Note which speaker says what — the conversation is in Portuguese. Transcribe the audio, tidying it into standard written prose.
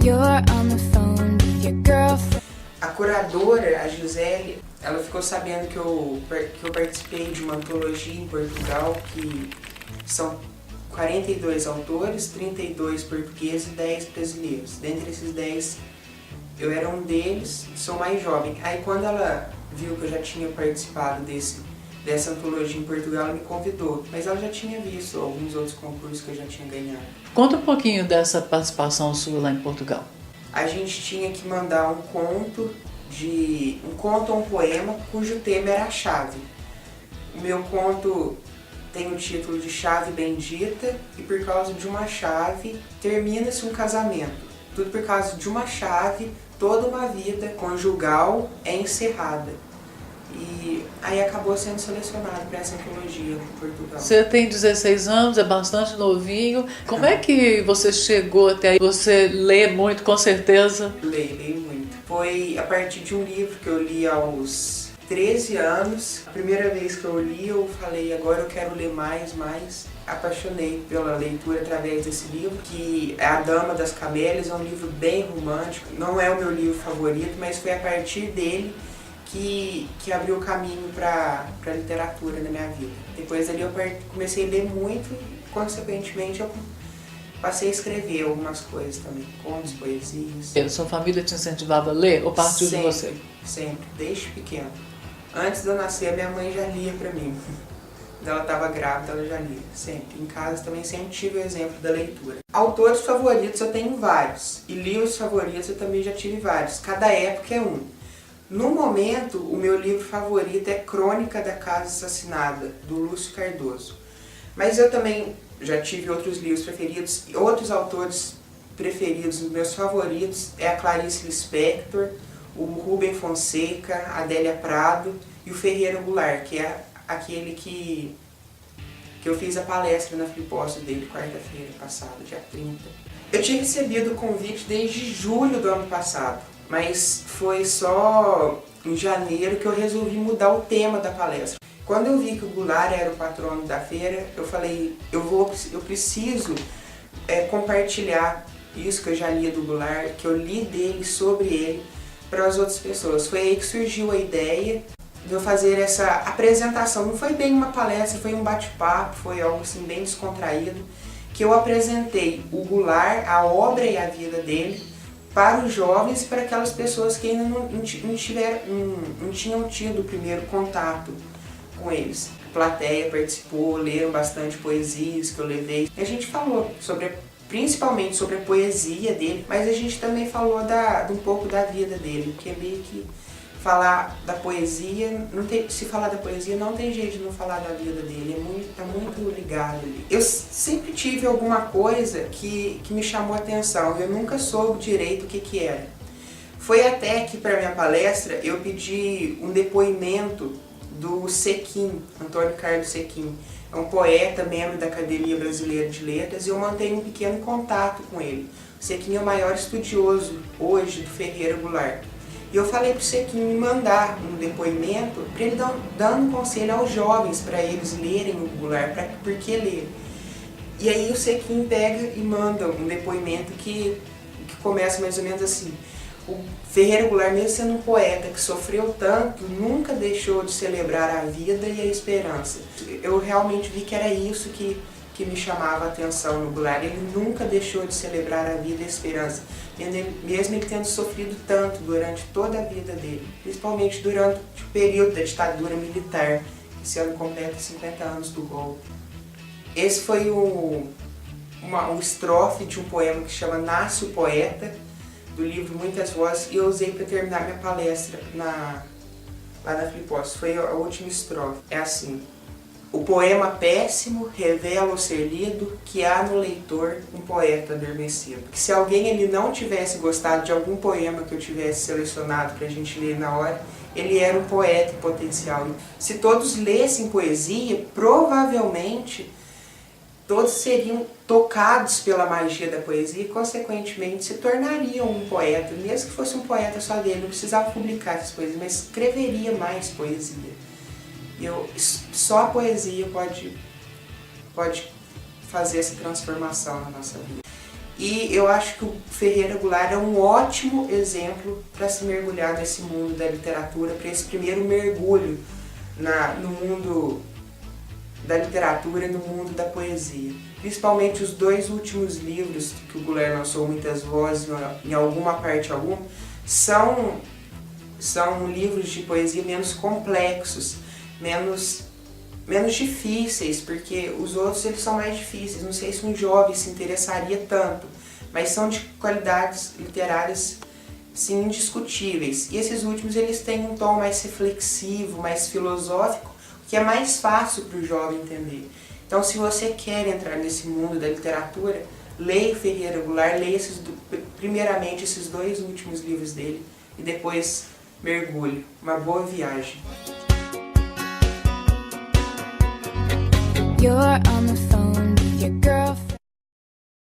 Speaker 1: You're on the phone with your girlfriend.
Speaker 2: A curadora, a Gisele, ela ficou sabendo que eu participei de uma antologia em Portugal, que são 42 autores, 32 portugueses e 10 brasileiros. Dentre esses 10, eu era um deles, sou mais jovem. Aí quando ela viu que eu já tinha participado dessa antologia em Portugal, ela me convidou. Mas ela já tinha visto alguns outros concursos que eu já tinha ganhado.
Speaker 3: Conta um pouquinho dessa participação sua lá em Portugal.
Speaker 2: A gente tinha que mandar um conto ou um poema cujo tema era a chave. O meu conto tem o título de Chave Bendita e por causa de uma chave termina-se um casamento. Tudo por causa de uma chave, toda uma vida conjugal é encerrada. E aí acabou sendo selecionado para essa antologia em Portugal.
Speaker 3: Você tem 16 anos, é bastante novinho. Como é que você chegou até aí? Você lê muito, com certeza?
Speaker 2: Leio muito. Foi a partir de um livro que eu li aos 13 anos. A primeira vez que eu li, eu falei, agora eu quero ler mais. Apaixonei pela leitura através desse livro, que é A Dama das Camélias, é um livro bem romântico. Não é o meu livro favorito, mas foi a partir dele que abriu o caminho para a literatura na minha vida. Depois dali eu comecei a ler muito e, consequentemente, eu passei a escrever algumas coisas também, contos, poesias.
Speaker 3: A sua família te incentivava a ler ou partiu de você?
Speaker 2: Sempre, desde pequeno. Antes de eu nascer, minha mãe já lia para mim. Quando ela estava grávida, ela já lia, sempre. Em casa também sempre tive o exemplo da leitura. Autores favoritos eu tenho vários, e livros favoritos eu também já tive vários. Cada época é um. No momento, o meu livro favorito é Crônica da Casa Assassinada, do Lúcio Cardoso. Mas eu também já tive outros livros preferidos, outros autores preferidos, meus favoritos é a Clarice Lispector, o Rubem Fonseca, a Adélia Prado e o Ferreira Goulart, que é aquele que eu fiz a palestra na Flipócio dele quarta-feira passada, dia 30. Eu tinha recebido o convite desde julho do ano passado, mas foi só em janeiro que eu resolvi mudar o tema da palestra. Quando eu vi que o Goulart era o patrono da feira, eu falei, eu preciso compartilhar isso que eu já li do Goulart, que eu li dele, sobre ele, para as outras pessoas. Foi aí que surgiu a ideia de eu fazer essa apresentação. Não foi bem uma palestra, foi um bate-papo, foi algo assim bem descontraído, que eu apresentei o Goulart, a obra e a vida dele, para os jovens e para aquelas pessoas que ainda não tinham tido o primeiro contato com eles. A plateia participou, leram bastante poesias que eu levei. A gente falou principalmente sobre a poesia dele, mas a gente também falou um pouco da vida dele, porque meio que falar da poesia, se falar da poesia não tem jeito de não falar da vida dele, tá muito ligado ali. Eu sempre tive alguma coisa que me chamou a atenção, eu nunca soube direito o que era. Foi até que para minha palestra eu pedi um depoimento do Sequim, Antônio Carlos Sequim. É um poeta, membro da Academia Brasileira de Letras, e eu mantenho um pequeno contato com ele. O Sequim é o maior estudioso hoje do Ferreira Goulart. E eu falei para o Sequim me mandar um depoimento para ele dando um conselho aos jovens para eles lerem o Goulart, por que ler. E aí o Sequim pega e manda um depoimento que começa mais ou menos assim. O Ferreira Goulart, mesmo sendo um poeta que sofreu tanto, nunca deixou de celebrar a vida e a esperança. Eu realmente vi que era isso que me chamava a atenção no Goulart. Ele nunca deixou de celebrar a vida e a esperança, mesmo ele tendo sofrido tanto durante toda a vida dele, principalmente durante o período da ditadura militar. Esse ano completa 50 anos do golpe. Esse foi um estrofe de um poema que chama Nasce o Poeta, do livro Muitas Vozes, e eu usei para terminar minha palestra lá na Flipócio. Foi a última estrofe. É assim: o poema péssimo revela ao ser lido que há no leitor um poeta adormecido. Que se alguém ele não tivesse gostado de algum poema que eu tivesse selecionado para a gente ler na hora, ele era um poeta em potencial. Se todos lessem poesia, provavelmente todos seriam tocados pela magia da poesia e, consequentemente, se tornariam um poeta. Mesmo que fosse um poeta só dele, não precisava publicar essas poesias, mas escreveria mais poesia. Só a poesia pode fazer essa transformação na nossa vida. E eu acho que o Ferreira Goulart é um ótimo exemplo para se mergulhar nesse mundo da literatura, para esse primeiro mergulho no mundo da literatura e no mundo da poesia. Principalmente os 2 últimos livros que o Goulart lançou, Muitas Vozes, em alguma parte alguma, são livros de poesia menos complexos, menos difíceis, porque os outros eles são mais difíceis. Não sei se um jovem se interessaria tanto, mas são de qualidades literárias sim indiscutíveis. E esses últimos eles têm um tom mais reflexivo, mais filosófico, que é mais fácil para o jovem entender. Então, se você quer entrar nesse mundo da literatura, leia Ferreira Goulart, leia primeiramente esses 2 últimos livros dele e depois mergulhe. Uma boa viagem.
Speaker 1: You're on the phone